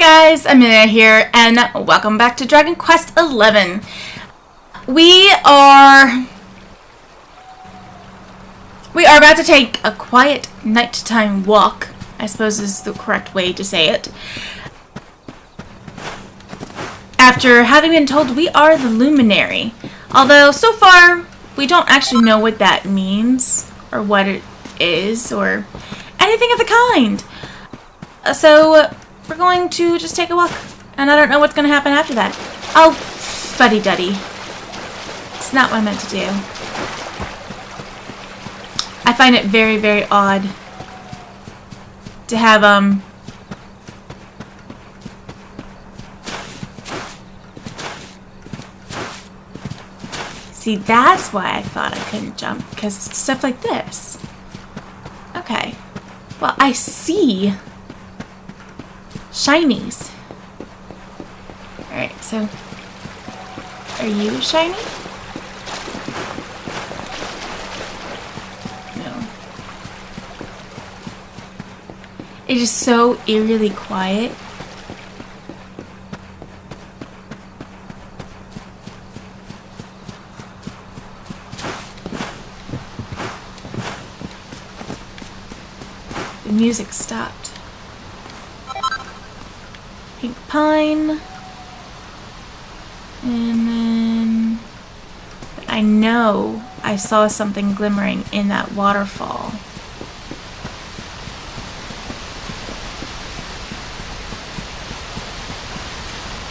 guys, Amelia here, and welcome back to Dragon Quest XI. We are about to take a quiet nighttime walk, I suppose is the correct way to say it. After having been told we are the Luminary, although so far we don't actually know what that means, or what it is, or anything of the kind. So we're going to just take a walk, and I don't know what's going to happen after that. Oh, fuddy-duddy. It's not what I meant to do. I find it very, very odd to have, See, that's why I thought I couldn't jump, because stuff like this. Okay. Well, I see shinies. Alright, so are you shiny? No. It is so eerily quiet. The music stopped. Pink pine. And then but I know I saw something glimmering in that waterfall.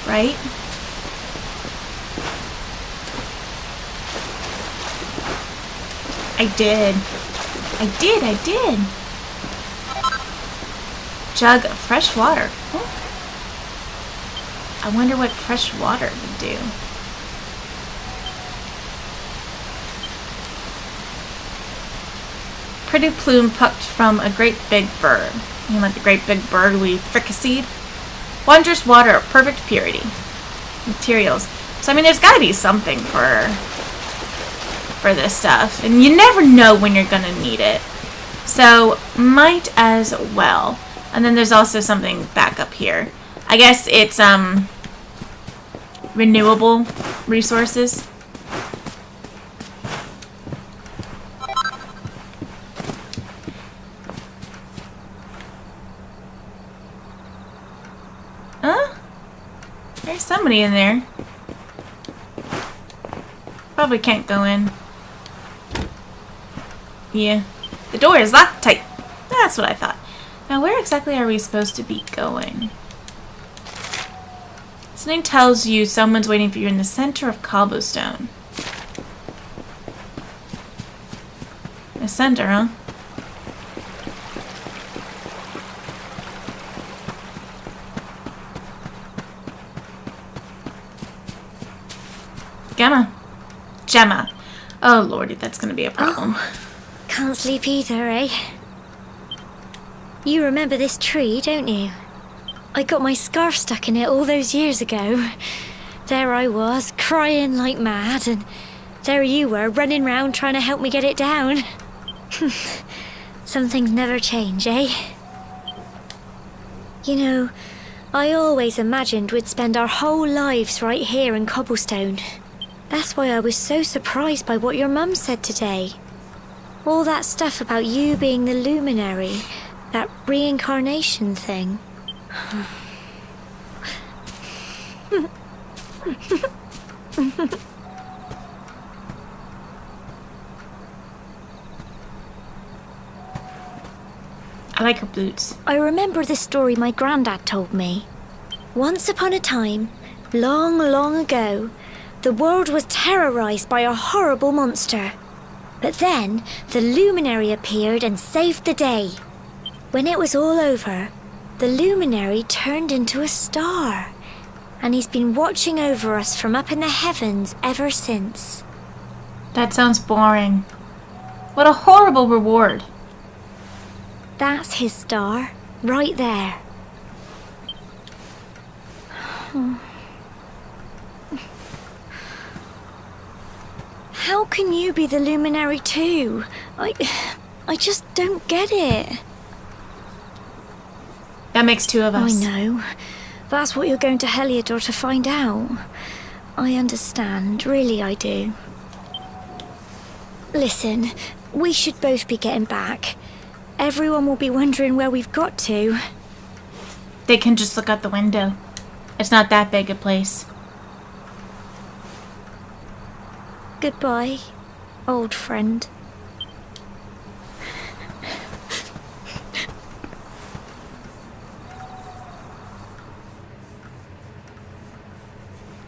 Right? I did. I did. Jug of fresh water. Oh. I wonder what fresh water would do. Pretty plume plucked from a great big bird. You know, like the great big bird we fricasseed? Wondrous water of perfect purity. Materials. So I mean there's gotta be something for this stuff. And you never know when you're gonna need it. So might as well. And then there's also something back up here. I guess it's renewable resources. Huh? There's somebody in there. Probably can't go in. Yeah. The door is locked tight. That's what I thought. Now where exactly are we supposed to be going? Something tells you someone's waiting for you in the center of cobblestone. The center, huh? Gemma. Oh lordy, that's gonna be a problem. Oh, can't sleep either, eh? You remember this tree, don't you? I got my scarf stuck in it all those years ago. There I was, crying like mad, and there you were, running round trying to help me get it down. Some things never change, eh? You know, I always imagined we'd spend our whole lives right here in Cobblestone. That's why I was so surprised by what your mum said today. All that stuff about you being the Luminary, that reincarnation thing. I like her boots. I remember the story my granddad told me. Once upon a time, long, long ago, the world was terrorized by a horrible monster. But then, the Luminary appeared and saved the day. When it was all over, the Luminary turned into a star, and he's been watching over us from up in the heavens ever since. That sounds boring. What a horrible reward. That's his star, right there. How can you be the Luminary too? I just don't get it. That makes two of us. I know. That's what you're going to Heliodor to find out. I understand, really I do. Listen, we should both be getting back. Everyone will be wondering where we've got to. They can just look out the window. It's not that big a place. Goodbye, old friend.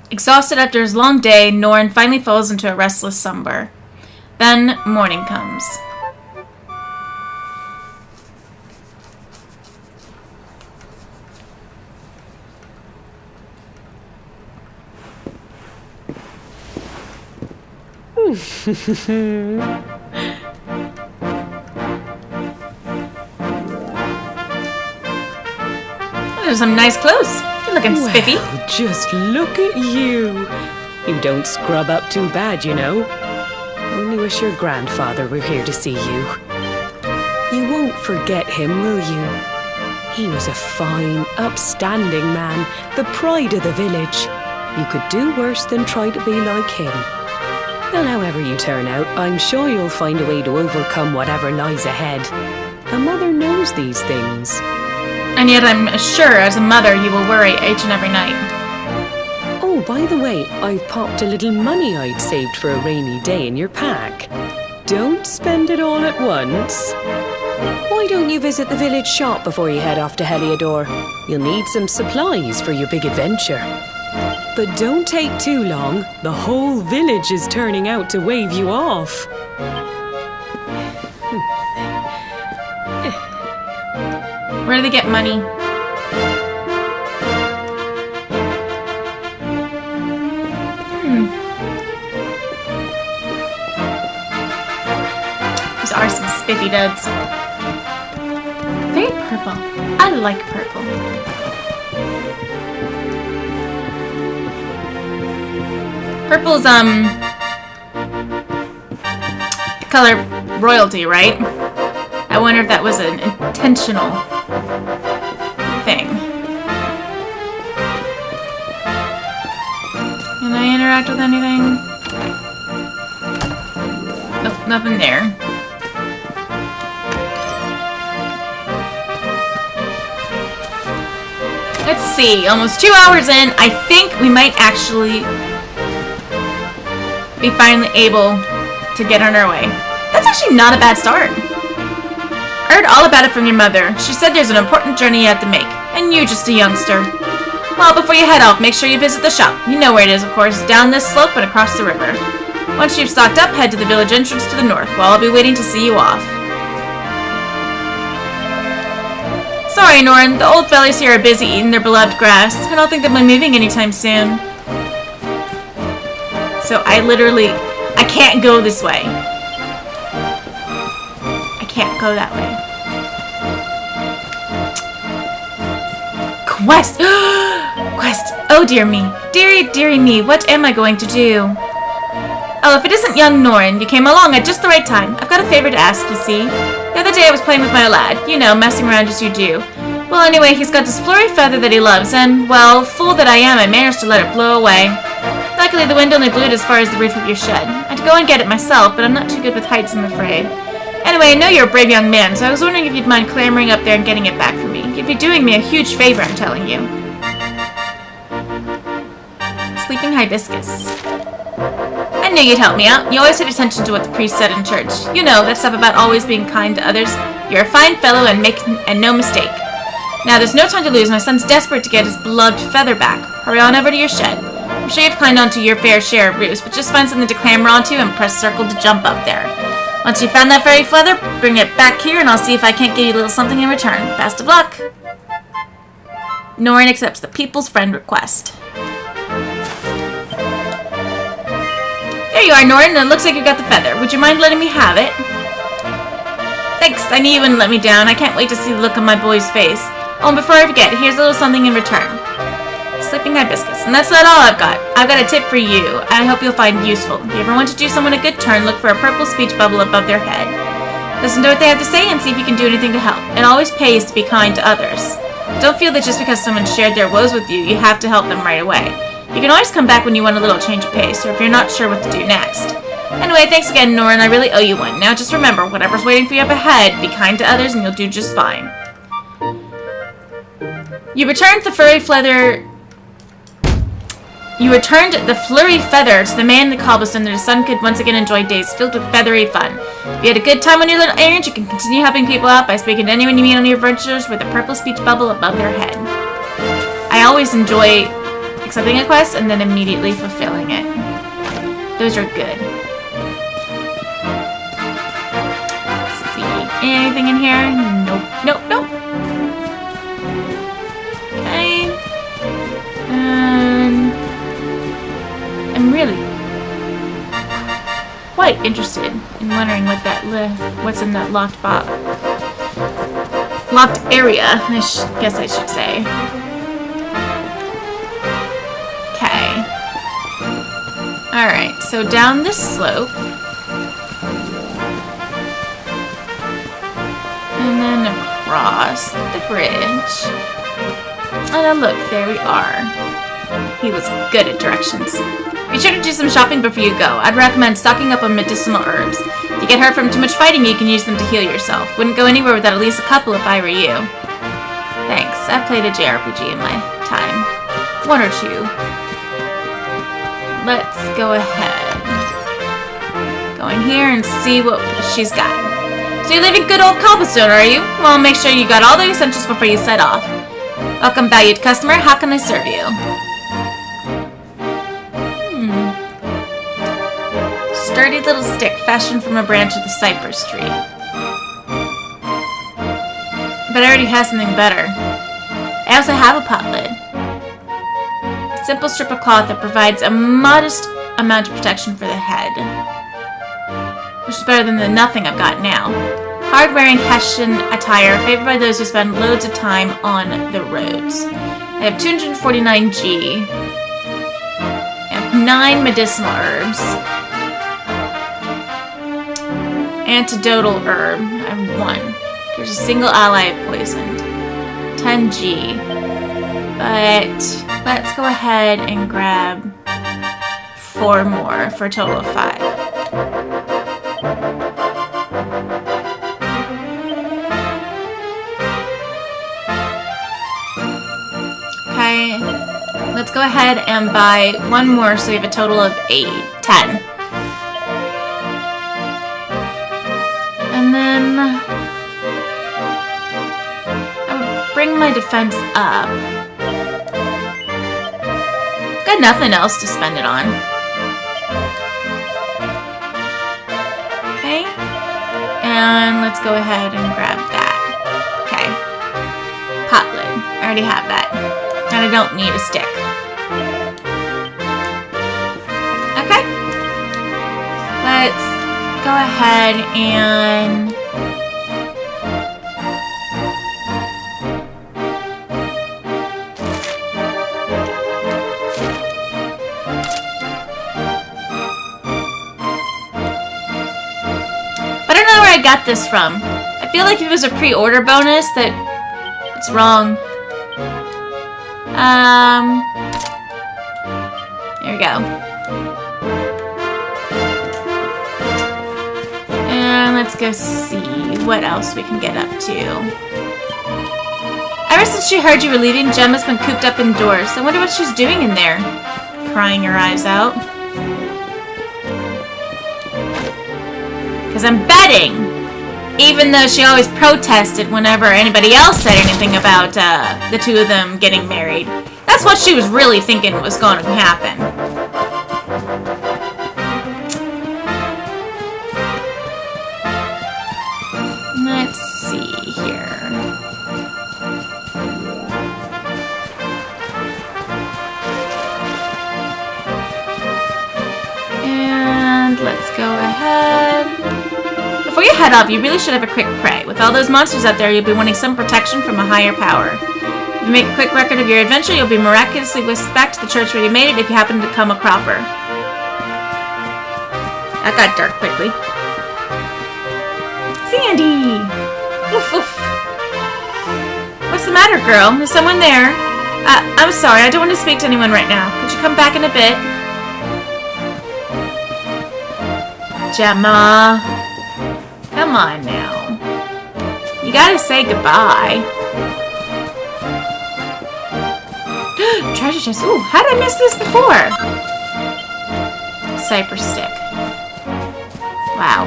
Exhausted after his long day, Norn finally falls into a restless slumber. Then morning comes. Those are some nice clothes. You're looking spiffy. Well, just look at you. You don't scrub up too bad, you know. Only wish your grandfather were here to see you. You won't forget him, will you? He was a fine, upstanding man, the pride of the village. You could do worse than try to be like him. Well, however you turn out, I'm sure you'll find a way to overcome whatever lies ahead. A mother knows these things. And yet I'm sure as a mother you will worry each and every night. Oh, by the way, I've popped a little money I'd saved for a rainy day in your pack. Don't spend it all at once. Why don't you visit the village shop before you head off to Heliodor? You'll need some supplies for your big adventure. But don't take too long. The whole village is turning out to wave you off. Where do they get money? These are some spiffy duds. Very purple. I like purple. Purple's, color royalty, right? I wonder if that was an intentional thing. Can I interact with anything? Nope, nothing there. Let's see, almost 2 hours in, I think we might actually be finally able to get on our way. That's actually not a bad start. I heard all about it from your mother. She said there's an important journey you have to make, and you're just a youngster. Well, before you head off, make sure you visit the shop. You know where it is, of course, down this slope and across the river. Once you've stocked up, head to the village entrance to the north, while I'll be waiting to see you off. Sorry, Norn, the old fellas here are busy eating their beloved grass. I don't think they'll be moving anytime soon. So I can't go this way. I can't go that way. Quest! Quest! Oh dear me. Dearie, dearie me, what am I going to do? Oh, if it isn't young Norn, you came along at just the right time. I've got a favor to ask, you see. The other day I was playing with my lad, you know, messing around as you do. Well, anyway, he's got this flurry feather that he loves, and, well, fool that I am, I managed to let it blow away. Luckily, the wind only blew it as far as the roof of your shed. I had to go and get it myself, but I'm not too good with heights, I'm afraid. Anyway, I know you're a brave young man, so I was wondering if you'd mind clambering up there and getting it back for me. You'd be doing me a huge favor, I'm telling you. Sleeping hibiscus. I knew you'd help me out. You always paid attention to what the priest said in church. You know, that stuff about always being kind to others. You're a fine fellow and no mistake. Now, there's no time to lose. My son's desperate to get his beloved feather back. Hurry on over to your shed. I'm sure you've climbed onto your fair share of roofs, but just find something to clamber onto and press circle to jump up there. Once you've found that fairy feather, bring it back here and I'll see if I can't give you a little something in return. Best of luck. Norn accepts the people's friend request. There you are, Norn, and it looks like you got the feather. Would you mind letting me have it? Thanks, I knew you wouldn't let me down. I can't wait to see the look on my boy's face. Oh, and before I forget, here's a little something in return. Sleeping hibiscus. And that's not all I've got. I've got a tip for you, I hope you'll find useful. If you ever want to do someone a good turn, look for a purple speech bubble above their head. Listen to what they have to say and see if you can do anything to help. It always pays to be kind to others. Don't feel that just because someone shared their woes with you, you have to help them right away. You can always come back when you want a little change of pace, or if you're not sure what to do next. Anyway, thanks again, Nora, and I really owe you one. Now just remember, whatever's waiting for you up ahead, be kind to others and you'll do just fine. You returned the flurry feather to the man in the cobblestone that his son could once again enjoy days filled with feathery fun. If you had a good time on your little errand, you can continue helping people out by speaking to anyone you meet on your adventures with a purple speech bubble above their head. I always enjoy accepting a quest and then immediately fulfilling it. Those are good. Let's see. Anything in here? Nope. Nope. Nope. Okay. I'm really quite interested in wondering what what's in that locked area. I guess I should say. Okay. All right. So down this slope, and then across the bridge. Oh, look, there we are. He was good at directions. Be sure to do some shopping before you go. I'd recommend stocking up on medicinal herbs. If you get hurt from too much fighting, you can use them to heal yourself. Wouldn't go anywhere without at least a couple if I were you. Thanks. I've played a JRPG in my time. One or two. Let's go ahead. Go in here and see what she's got. So you're leaving good old Cobblestone, are you? Well, make sure you got all the essentials before you set off. Welcome, valued customer. How can I serve you? Sturdy little stick fashioned from a branch of the cypress tree. But I already have something better. I also have a pot lid. A simple strip of cloth that provides a modest amount of protection for the head. Which is better than the nothing I've got now. Hard-wearing Hessian attire favored by those who spend loads of time on the roads. I have 249 G. I have 9 medicinal herbs. Antidotal herb. I have 1. There's a single ally I've poisoned. 10 G. But let's go ahead and grab 4 more for a total of 5. Okay. Let's go ahead and buy 1 more so we have a total of 10. And then I'll bring my defense up. Got nothing else to spend it on. Okay. And let's go ahead and grab that. Okay. Pot lid. I already have that. And I don't need a stick. Okay. Let's go ahead and I don't know where I got this from. I feel like if it was a pre-order bonus that it's wrong. There we go. And let's go see what else we can get up to. Ever since she heard you were leaving, Gemma's been cooped up indoors. I wonder what she's doing in there. Crying her eyes out. Because I'm betting, even though she always protested whenever anybody else said anything about the two of them getting married, that's what she was really thinking was going to happen. Let's see here. And let's go ahead. Before you head off, you really should have a quick pray. With all those monsters out there, you'll be wanting some protection from a higher power. If you make a quick record of your adventure, you'll be miraculously whisked back to the church where you made it if you happen to become a cropper. That got dark quickly. Sandy! Oof, oof. What's the the matter, girl? Is someone there? I'm sorry, I don't want to speak to anyone right now. Could you come back in a bit? Gemma. Come on now. You gotta say goodbye. Treasure chest. Ooh, how did I miss this before? Cypress stick. Wow.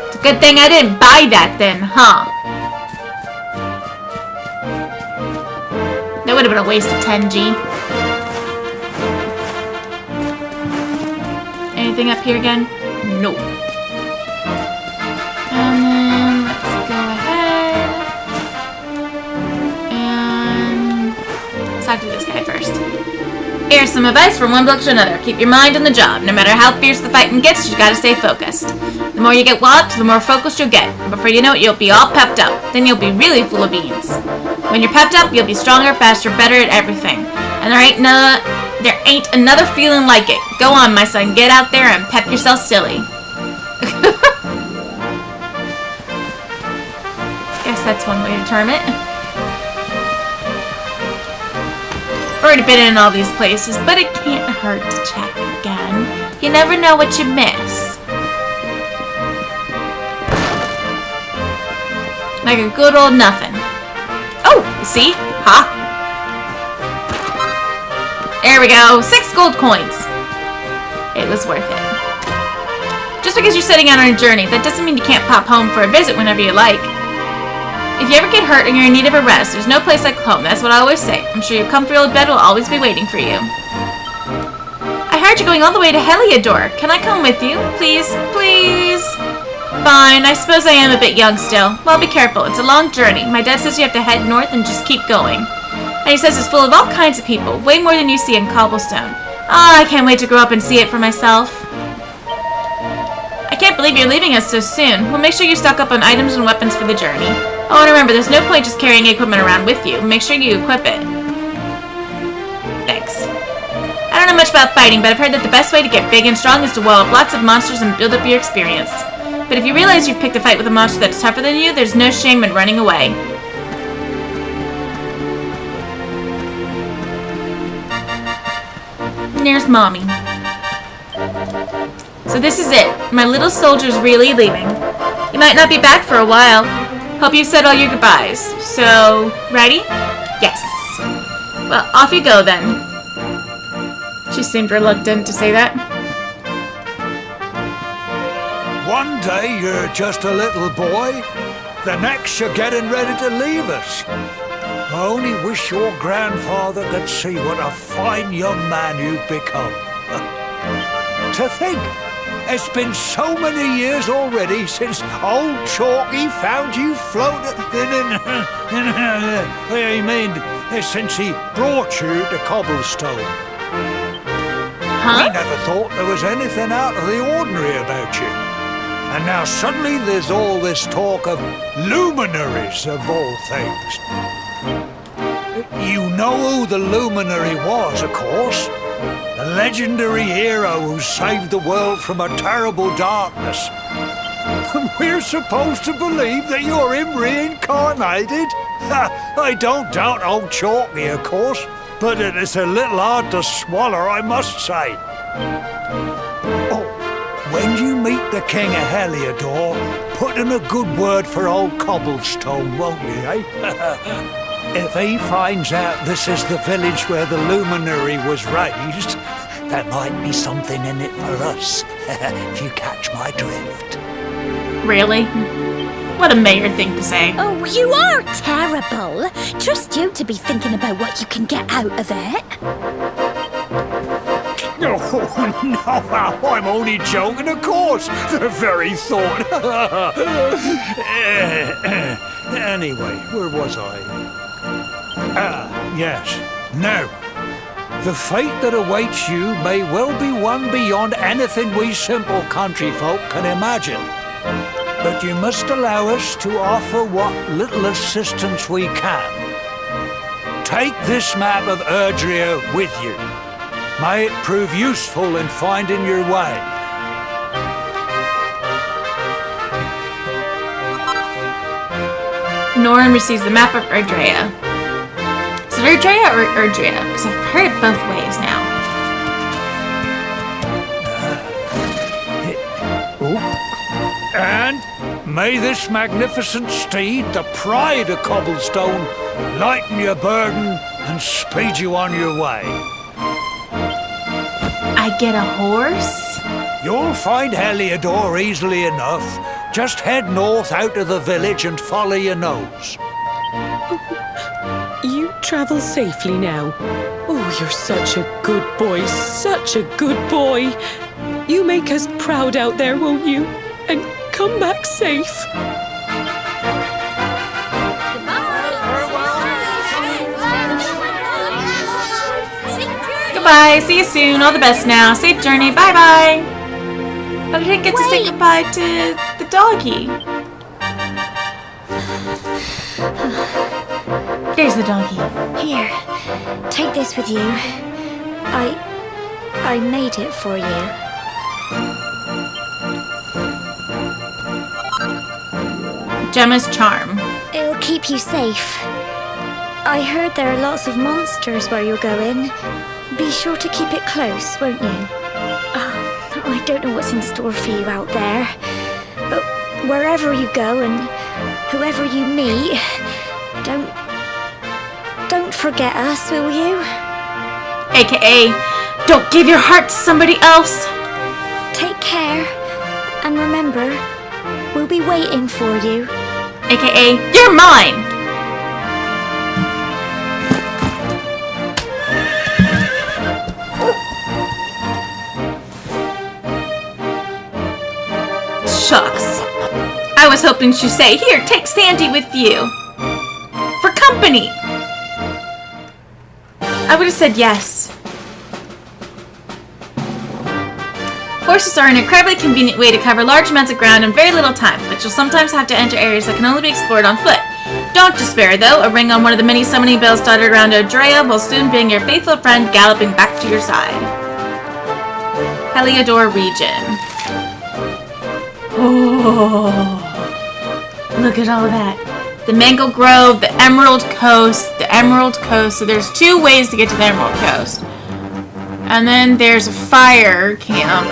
It's a good thing I didn't buy that then, huh? That would have been a waste of 10G. Anything up here again? Nope. And then let's go ahead and let's talk to this guy first. Here's some advice from one bloke to another. Keep your mind on the job. No matter how fierce the fighting gets, you gotta stay focused. The more you get walloped, the more focused you'll get. Before you know it, you'll be all pepped up. Then you'll be really full of beans. When you're pepped up, you'll be stronger, faster, better at everything. And there ain't another feeling like it. Go on, my son. Get out there and pep yourself silly. Guess that's one way to term it. Already been in all these places, but it can't hurt to check again. You never know what you miss. Like a good old nothing. Oh, you see? Ha! There we go. 6 gold coins. It was worth it. Just because you're setting out on a journey, that doesn't mean you can't pop home for a visit whenever you like. If you ever get hurt and you're in need of a rest, there's no place like home. That's what I always say. I'm sure your comfy old bed will always be waiting for you. I heard you're going all the way to Heliodor. Can I come with you? Please, please. Fine, I suppose I am a bit young still. Well, be careful. It's a long journey. My dad says you have to head north and just keep going. And he says it's full of all kinds of people. Way more than you see in Cobblestone. Ah, I can't wait to grow up and see it for myself. I can't believe you're leaving us so soon. Well, make sure you stock up on items and weapons for the journey. Oh, and remember, there's no point just carrying equipment around with you. Make sure you equip it. Thanks. I don't know much about fighting, but I've heard that the best way to get big and strong is to wall up lots of monsters and build up your experience. But if you realize you've picked a fight with a monster that's tougher than you, there's no shame in running away. And there's Mommy. So this is it. My little soldier's really leaving. He might not be back for a while. Hope you've said all your goodbyes. So, ready? Yes. Well, off you go then. She seemed reluctant to say that. One day you're just a little boy, the next you're getting ready to leave us. I only wish your grandfather could see what a fine young man you've become. To think, it's been so many years already since old Chalky found you floating I mean, since he brought you to Cobblestone. Huh? We never thought there was anything out of the ordinary about you. And now suddenly there's all this talk of luminaries of all things. You know who the luminary was, of course. The legendary hero who saved the world from a terrible darkness. And we're supposed to believe that you're him reincarnated? I don't doubt old Chalky, of course, but it is a little hard to swallow, I must say. Oh, when you meet the King of Heliodor, put in a good word for old Cobblestone, won't you, eh? If he finds out this is the village where the luminary was raised, there might be something in it for us, if you catch my drift. Really? What a mayor thing to say. Oh, you are terrible. Trust you to be thinking about what you can get out of it. Oh, no, I'm only joking, of course. The very thought. Anyway, where was I? Yes. Now, the fate that awaits you may well be one beyond anything we simple country folk can imagine. But you must allow us to offer what little assistance we can. Take this map of Erdrea with you. May it prove useful in finding your way. Norrin receives the map of Erdrea. Is it Erdrea or Erdrea? Because I've heard it both ways now. And may this magnificent steed, the pride of Cobblestone, lighten your burden and speed you on your way. I get a horse? You'll find Heliodor easily enough. Just head north out of the village and follow your nose. You travel safely now. Oh, you're such a good boy, such a good boy. You make us proud out there, won't you? And come back safe. Goodbye. See you soon. All the best now. Safe journey. Bye-bye. But I didn't get to say goodbye to the doggy. There's the doggy. Here, take this with you. I made it for you. Gemma's charm. It'll keep you safe. I heard there are lots of monsters where you're going. Be sure to keep it close, won't you? I don't know what's in store for you out there, but wherever you go and whoever you meet, don't forget us, will you? AKA, don't give your heart to somebody else. Take care, and remember, we'll be waiting for you. AKA, you're mine. Shucks. I was hoping she'd say, here, take Sandy with you. For company. I would have said yes. Horses are an incredibly convenient way to cover large amounts of ground in very little time, but you'll sometimes have to enter areas that can only be explored on foot. Don't despair, though. A ring on one of the many summoning bells dotted around Erdrea will soon bring your faithful friend galloping back to your side. Heliodor region. Oh, look at all that. The Mangle Grove, the Emerald Coast, So there's two ways to get to the Emerald Coast. And then there's a fire camp.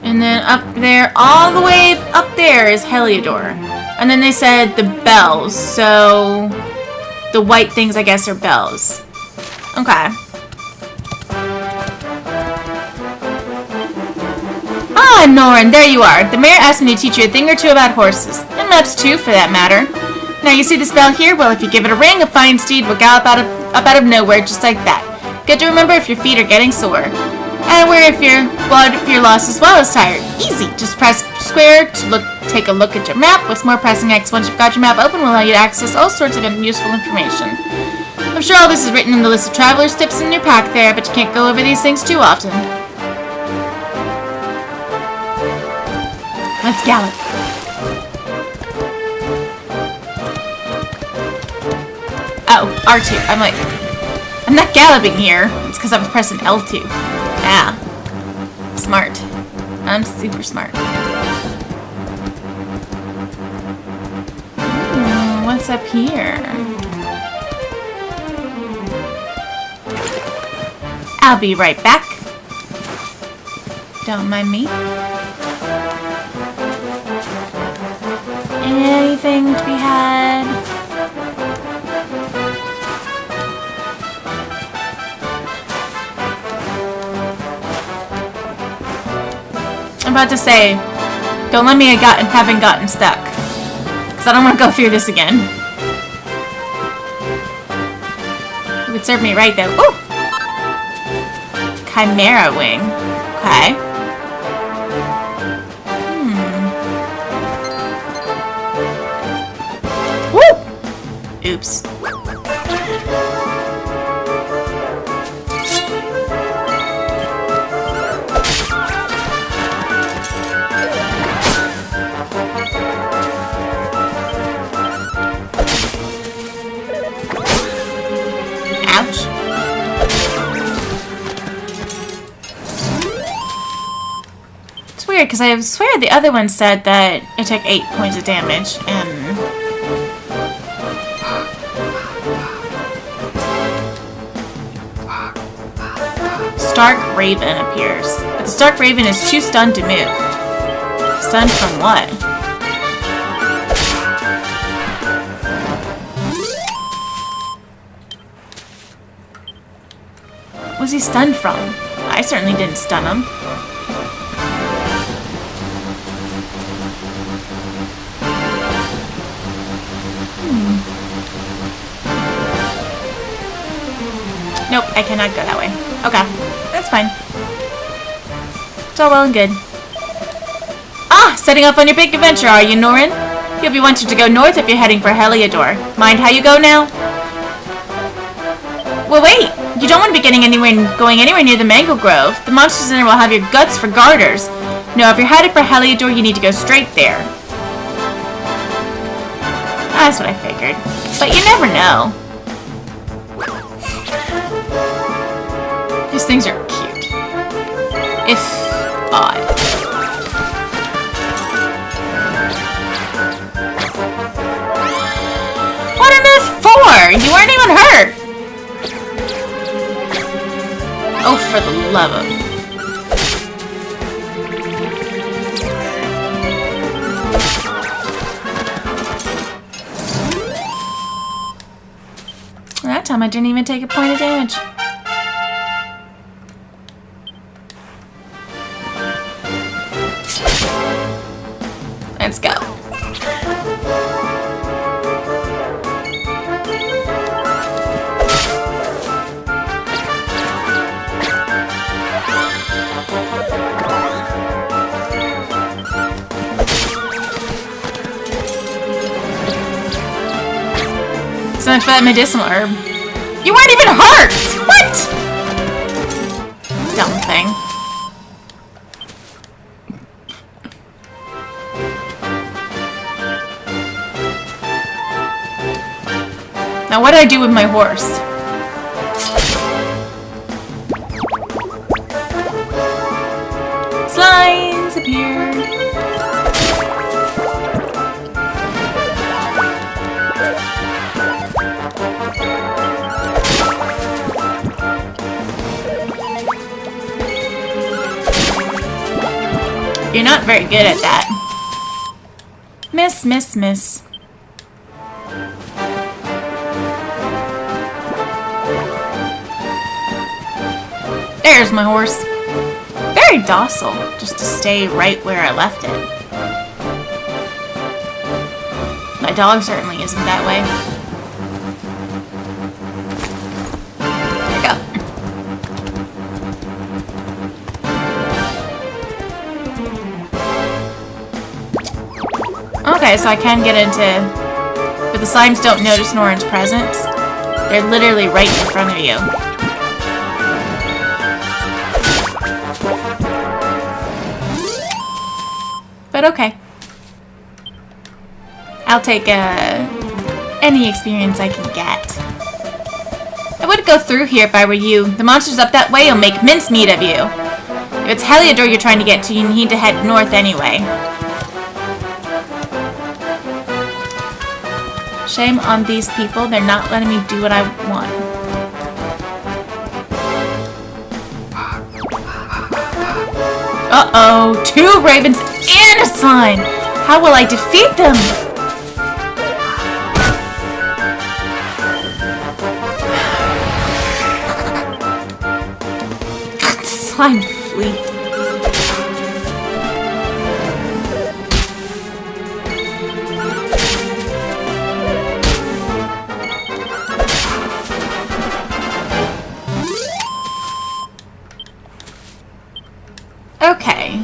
And then up there, all the way up there is Heliodor. And then they said the bells, so the white things I guess are bells. Okay. Ah, Norrin, there you are. The mayor asked me to teach you a thing or two about horses. And maps too, for that matter. Now you see this bell here? Well, if you give it a ring, a fine steed will gallop up out of nowhere just like that. Good to remember if your feet are getting sore. And where if you're lost as well as tired. Easy. Just press square to take a look at your map. With more pressing X once you've got your map open will allow you to access all sorts of useful information. I'm sure all this is written in the list of traveler's tips in your pack there, but you can't go over these things too often. Let's gallop. Oh, R2. I'm not galloping here. It's because I was pressing L2. Yeah. Smart. I'm super smart. What's up here? I'll be right back. Don't mind me. Anything to be had? I'm about to say, don't let me having gotten stuck. Because I don't want to go through this again. It would serve me right though. Ooh! Chimera wing. Okay. Woo! Oops. Ouch. It's weird because I swear the other one said that it took 8 points of damage, and Stark Raven appears. But the Stark Raven is too stunned to move. Stunned from what? What was he stunned from? I certainly didn't stun him. Nope, I cannot go that way. Okay, that's fine. It's all well and good. Ah, setting off on your big adventure, are you, Norin? You'll be wanting to go north if you're heading for Heliodor. Mind how you go now? Well, wait! You don't want to be going anywhere near the mango grove. The monsters in there will have your guts for garters. No, if you're headed for Heliodor, you need to go straight there. That's what I figured. But you never know. These things are cute. If odd. What on earth for? You weren't even hurt! Oh, for the love of... That time I didn't even take a point of damage. Let's go. So much for that medicinal herb. You weren't even hurt! What? Dumb thing. Now what do I do with my horse? Slimes appear. You're not very good at that. Miss, miss, miss. There's my horse. Very docile, just to stay right where I left it. My dog certainly isn't that way. There you go. Okay, so I can get into... But the slimes don't notice Norin's presence. They're literally right in front of you. But okay. I'll take any experience I can get. I would go through here if I were you. The monsters up that way will make mincemeat of you. If it's Heliodor you're trying to get to, you need to head north anyway. Shame on these people. They're not letting me do what I want. Uh-oh. 2 ravens and a slime. How will I defeat them? Slime fleet. Okay.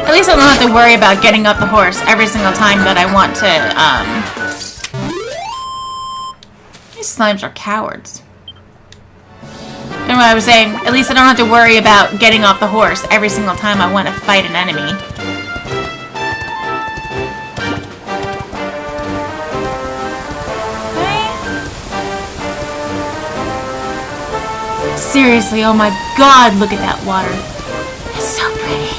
At least I don't have to worry about getting off the horse every single time that I want to, These slimes are cowards. You know what I was saying? At least I don't have to worry about getting off the horse every single time I want to fight an enemy. Seriously, oh my god, look at that water. It's so pretty.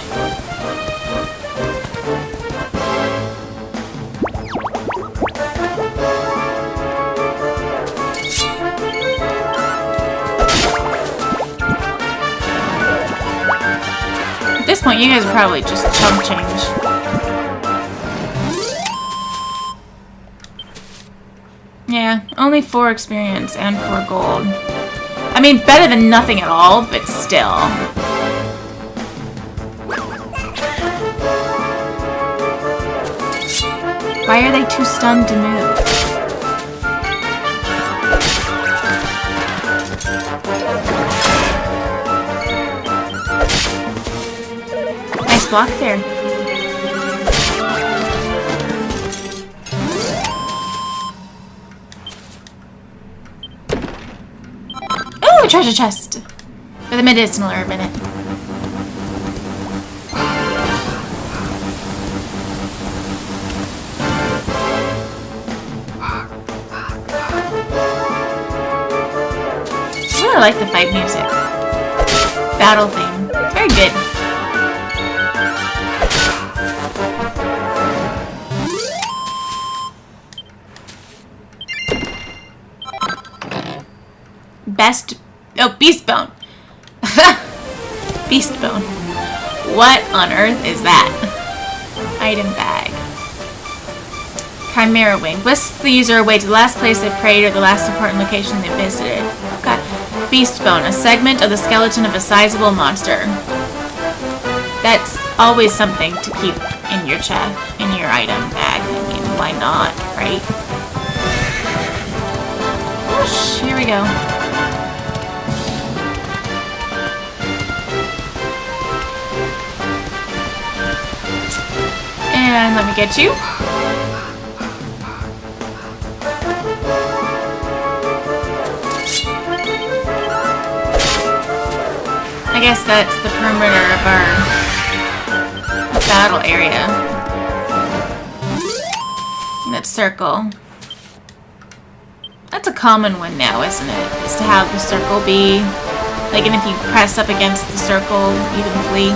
this point, you guys are probably just chump change. Yeah, only 4 experience and 4 gold. I mean, better than nothing at all, but still. Why are they too stunned to move? Nice block there. Ooh, treasure chest! With a medicinal herb in it. I like the fight music. Battle theme. Very good. Beast bone. Beast bone. What on earth is that? Item bag. Chimera wing. Whisks the user away to the last place they prayed or the last important location they visited. Okay. Beast bone. A segment of the skeleton of a sizable monster. That's always something to keep in your chest, in your item bag. I mean, why not, right? Whoosh, here we go. And let me get you. I guess that's the perimeter of our battle area. That circle. That's a common one now, isn't it? Is to have the circle be, like, and if you press up against the circle, you can flee.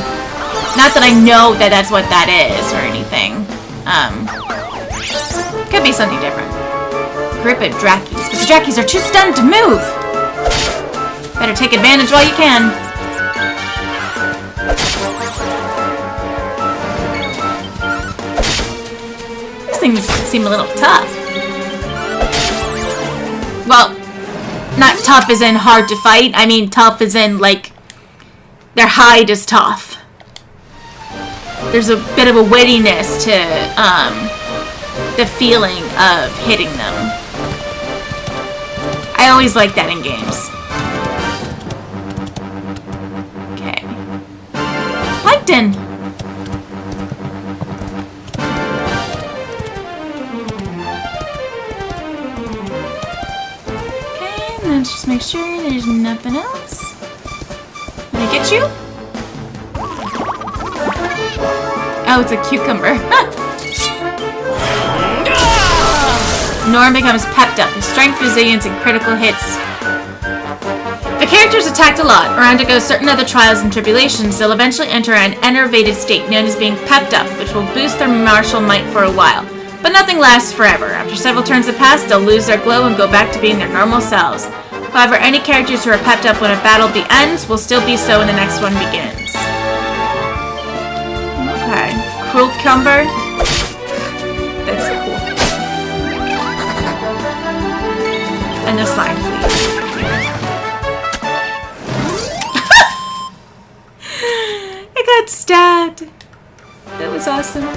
Not that I know that that's what that is or anything. Could be something different. Grip at Drakkies, but the Drakkies are too stunned to move. Better take advantage while you can. These things seem a little tough. Well, not tough as in hard to fight. I mean tough as in, like, their hide is tough. There's a bit of a wittiness to the feeling of hitting them. I always like that in games. Okay. Plankton! Okay, and let's just make sure there's nothing else. Did I get you? Oh, it's a cucumber. Norm becomes pepped up. His strength, resilience, and critical hits. If the character is attacked a lot or undergoes certain other trials and tribulations, they'll eventually enter an enervated state known as being pepped up, which will boost their martial might for a while. But nothing lasts forever. After several turns have passed, they'll lose their glow and go back to being their normal selves. However, any characters who are pepped up when a battle ends will still be so when the next one begins. Okay. Cruel Cucumber. That's cool. And a slime, please. I got stabbed. That was awesome.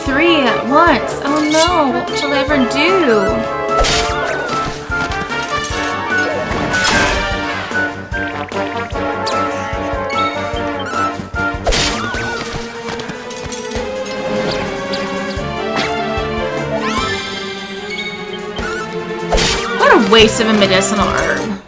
Three at once. Oh no, what shall I ever do? What a waste of a medicinal herb.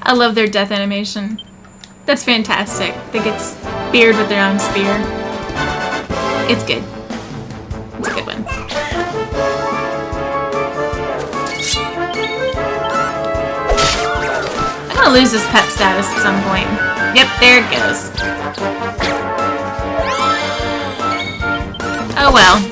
I love their death animation. That's fantastic. They get speared with their own spear. It's good. It's a good one. I'm gonna lose this pet status at some point. Yep, there it goes. Oh well.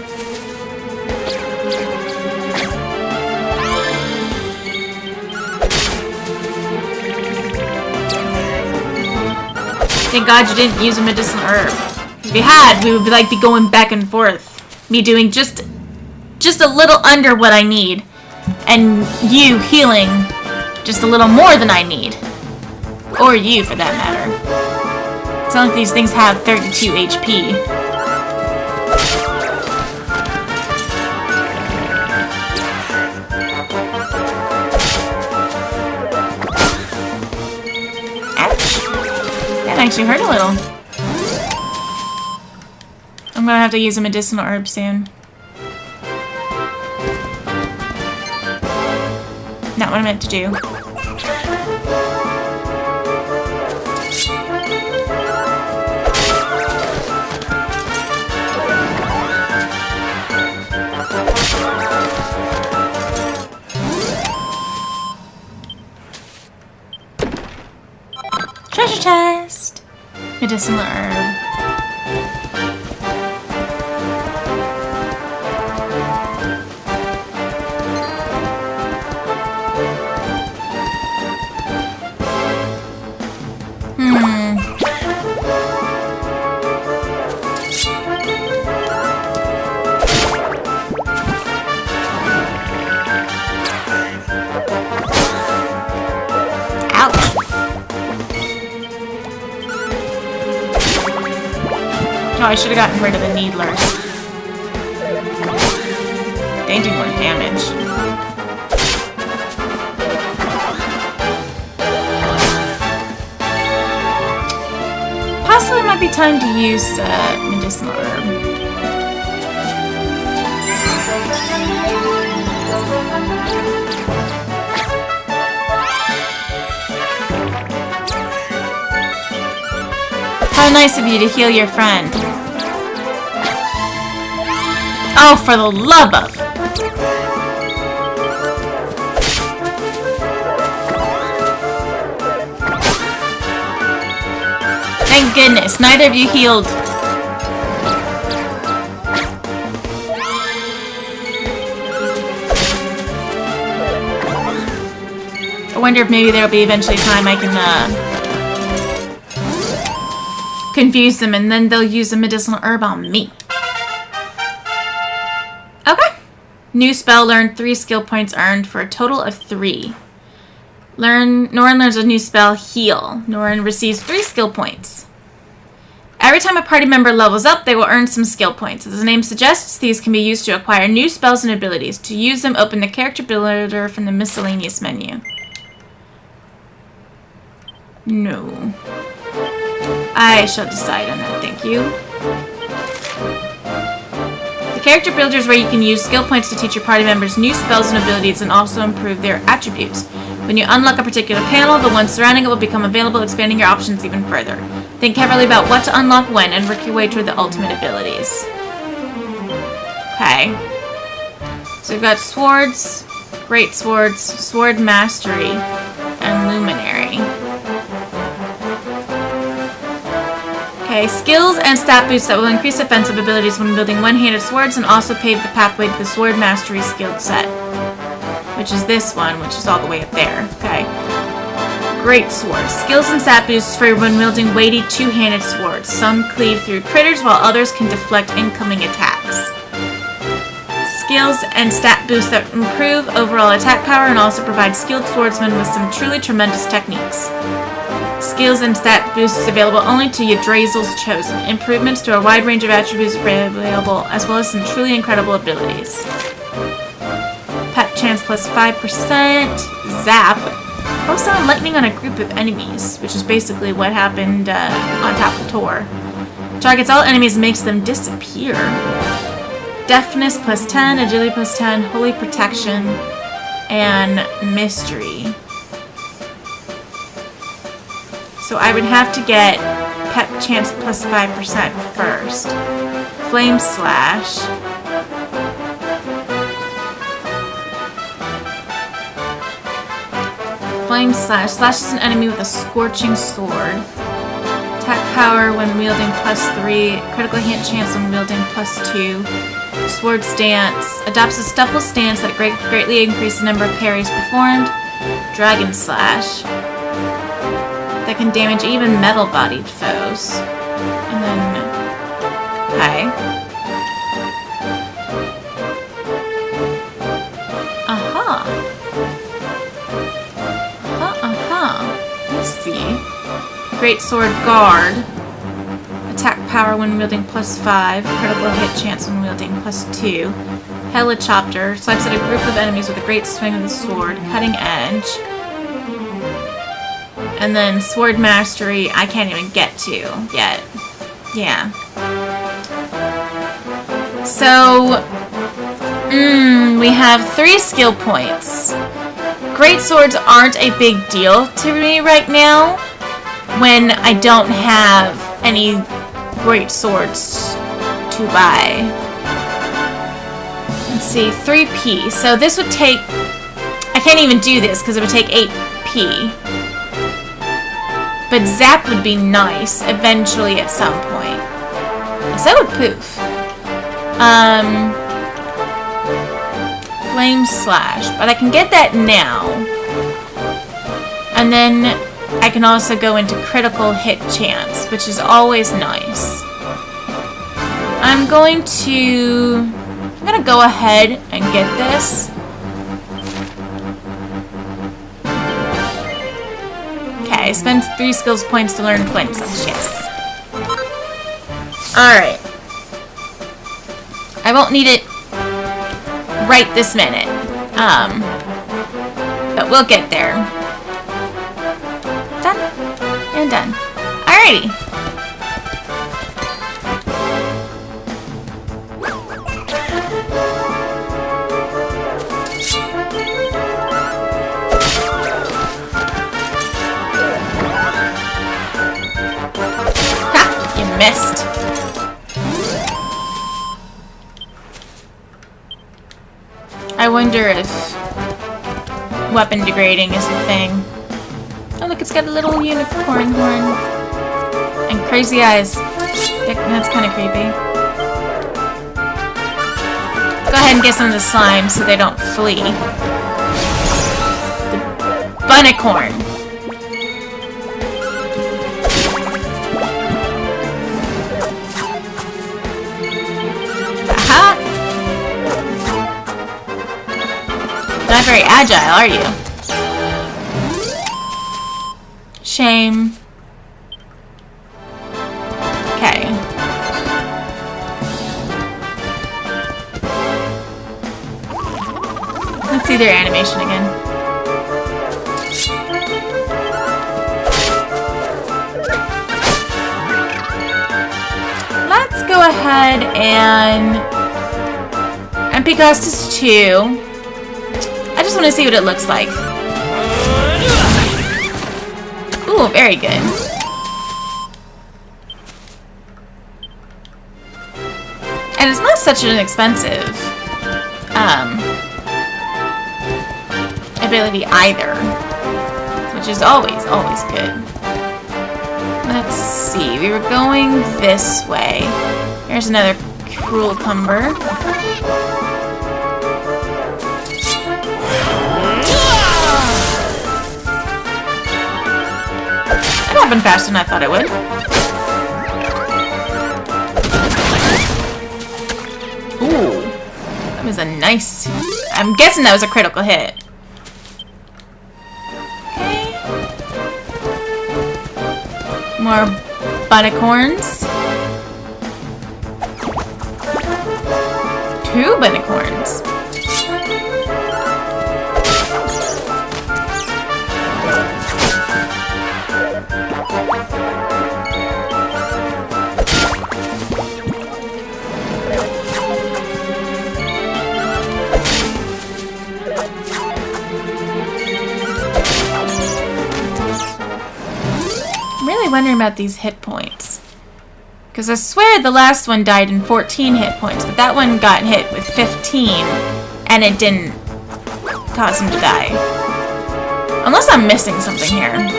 Thank God you didn't use a medicinal herb. If you had, we would be going back and forth. Me doing just a little under what I need. And you healing just a little more than I need. Or you, for that matter. It's not like these things have 32 HP. Actually hurt a little. I'm gonna have to use a medicinal herb soon. Not what I meant to do. Treasure chest! Medicinal herb. Oh, I should have gotten rid of the needlers. They do more damage. Possibly might be time to use medicinal herb. How nice of you to heal your friend. Oh, for the love of... Thank goodness, neither of you healed. I wonder if maybe there'll be eventually a time I can, confuse them and then they'll use a medicinal herb on me. Okay. New spell learned, 3 skill points earned for a total of 3. Norin learns a new spell, Heal. Norin receives 3 skill points. Every time a party member levels up, they will earn some skill points. As the name suggests, these can be used to acquire new spells and abilities. To use them, open the character builder from the miscellaneous menu. No. I shall decide on that, thank you. The character builder is where you can use skill points to teach your party members new spells and abilities and also improve their attributes. When you unlock a particular panel, the one surrounding it will become available, expanding your options even further. Think carefully about what to unlock when and work your way toward the ultimate abilities. Okay. So we've got swords, great swords, sword mastery, and luminary. Okay, skills and stat boosts that will increase offensive abilities when building one-handed swords and also pave the pathway to the sword mastery skill set. Which is this one, which is all the way up there. Okay. Great swords. Skills and stat boosts for when wielding weighty two-handed swords. Some cleave through critters while others can deflect incoming attacks. Skills and stat boosts that improve overall attack power and also provide skilled swordsmen with some truly tremendous techniques. Skills and stat boosts available only to Yggdrasil's Chosen. Improvements to a wide range of attributes available, as well as some truly incredible abilities. Pet chance plus 5%. Zap. Post on lightning on a group of enemies, which is basically what happened on top of Tor. Targets all enemies and makes them disappear. Deafness plus 10, agility plus 10, holy protection, and mystery. So I would have to get pep chance plus 5% first. Flame slash. Flame slash. Slashes an enemy with a scorching sword. Attack power when wielding plus 3. Critical hit chance when wielding plus 2. Sword stance. Adopts a stealthful stance that greatly increases the number of parries performed. Dragon slash. That can damage even metal-bodied foes. And then... Okay. Aha. Let's see. Great Sword Guard. Attack power when wielding plus 5. Critical hit chance when wielding plus 2. Helichopter. Swipes at a group of enemies with a great swing of the sword. Cutting edge. And then Sword Mastery, I can't even get to yet. Yeah. So, we have 3 skill points. Great swords aren't a big deal to me right now when I don't have any great swords to buy. Let's see, 3p. So this would take... I can't even do this because it would take 8p. But Zap would be nice eventually at some point. So would Poof. Flame Slash. But I can get that now. And then I can also go into Critical Hit Chance, which is always nice. I'm gonna go ahead and get this. Okay, I spent 3 skills points to learn Flame Slash, yes. Alright. I won't need it right this minute. But we'll get there. Done. And done. Alrighty. Ha! You missed. I wonder if weapon degrading is a thing. Oh look, it's got a little unicorn horn. And crazy eyes. That's kind of creepy. Go ahead and get some of the slime so they don't flee. The bunnicorn. Aha! Not very agile, are you? Shame. Okay. Let's see their animation again. Let's go ahead and MP Costas 2. I just want to see what it looks like. Ooh, very good. And it's not such an expensive ability either, which is always good. Let's see, we were going this way. Here's another cruel cumber. That happened faster than I thought it would. Ooh. That was a nice... I'm guessing that was a critical hit. Okay. More bunnicorns. 2 bunnicorns. really wondering about these hit points. Because I swear the last one died in 14 hit points, but that one got hit with 15, and it didn't cause him to die. Unless I'm missing something here.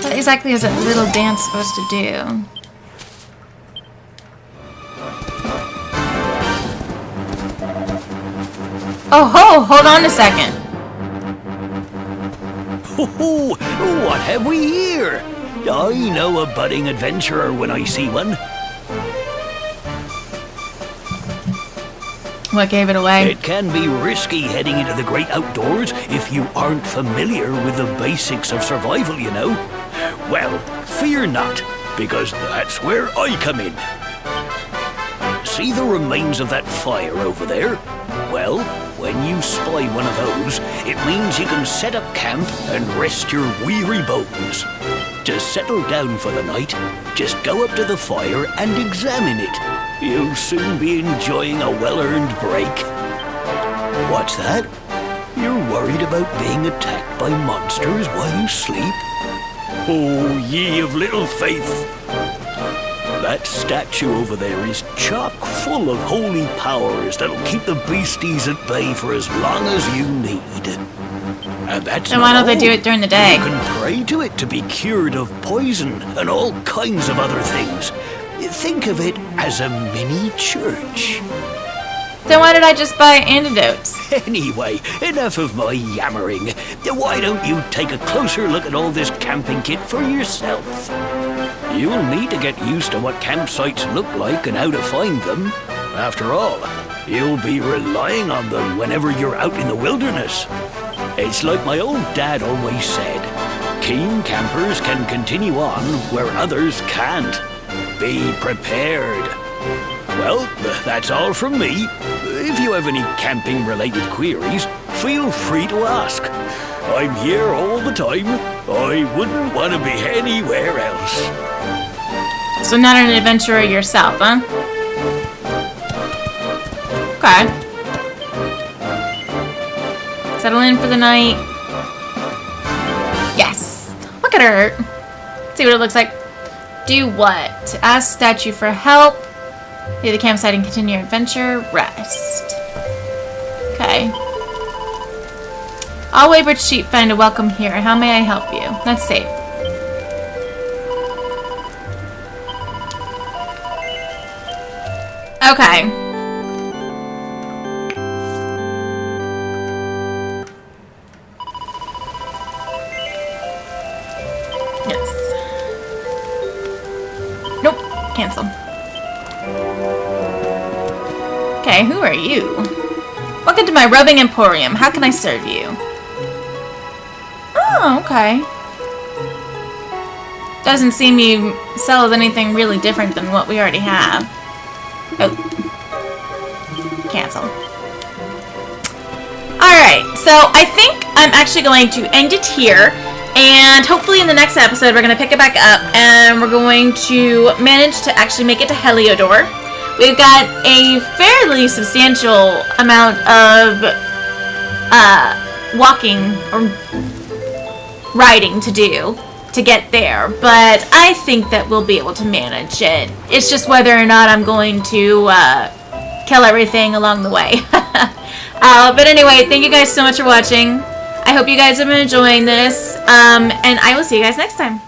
What exactly is that little dance supposed to do? Oh ho! Hold on a second. Oh, what have we here? I know a budding adventurer when I see one. What gave it away? It can be risky heading into the great outdoors if you aren't familiar with the basics of survival, you know. Well, fear not, because that's where I come in. See the remains of that fire over there? Well, when you spy one of those, it means you can set up camp and rest your weary bones. To settle down for the night, just go up to the fire and examine it. You'll soon be enjoying a well-earned break. What's that? You're worried about being attacked by monsters while you sleep? Oh, ye of little faith! That statue over there is chock full of holy powers that'll keep the beasties at bay for as long as you need. And that's Then why don't they do it during the day? You can pray to it to be cured of poison and all kinds of other things. Think of it as a mini church. Then why did I just buy antidotes? Anyway, enough of my yammering. Why don't you take a closer look at all this camping kit for yourself? You'll need to get used to what campsites look like and how to find them. After all, you'll be relying on them whenever you're out in the wilderness. It's like my old dad always said, keen campers can continue on where others can't. Be prepared. Well, that's all from me. If you have any camping-related queries, feel free to ask. I'm here all the time. I wouldn't want to be anywhere else. So not an adventurer yourself, huh? Okay. Settle in for the night. Yes. Look at her. Let's see what it looks like. Do what? Ask statue for help. Leave the campsite and continue your adventure. Rest. Okay. All wayward sheep find a welcome here. How may I help you? Let's save. Okay. Yes. Nope. Cancel. Okay, who are you? Welcome to my rubbing emporium. How can I serve you? Oh, okay. Doesn't seem you sell anything really different than what we already have. Oh. Cancel. Alright, so I think I'm actually going to end it here. And hopefully in the next episode we're going to pick it back up and we're going to manage to actually make it to Heliodor. We've got a fairly substantial amount of walking or riding to do to get there, but I think that we'll be able to manage it. It's just whether or not I'm going to kill everything along the way. But anyway, thank you guys so much for watching. I hope you guys have been enjoying this, and I will see you guys next time.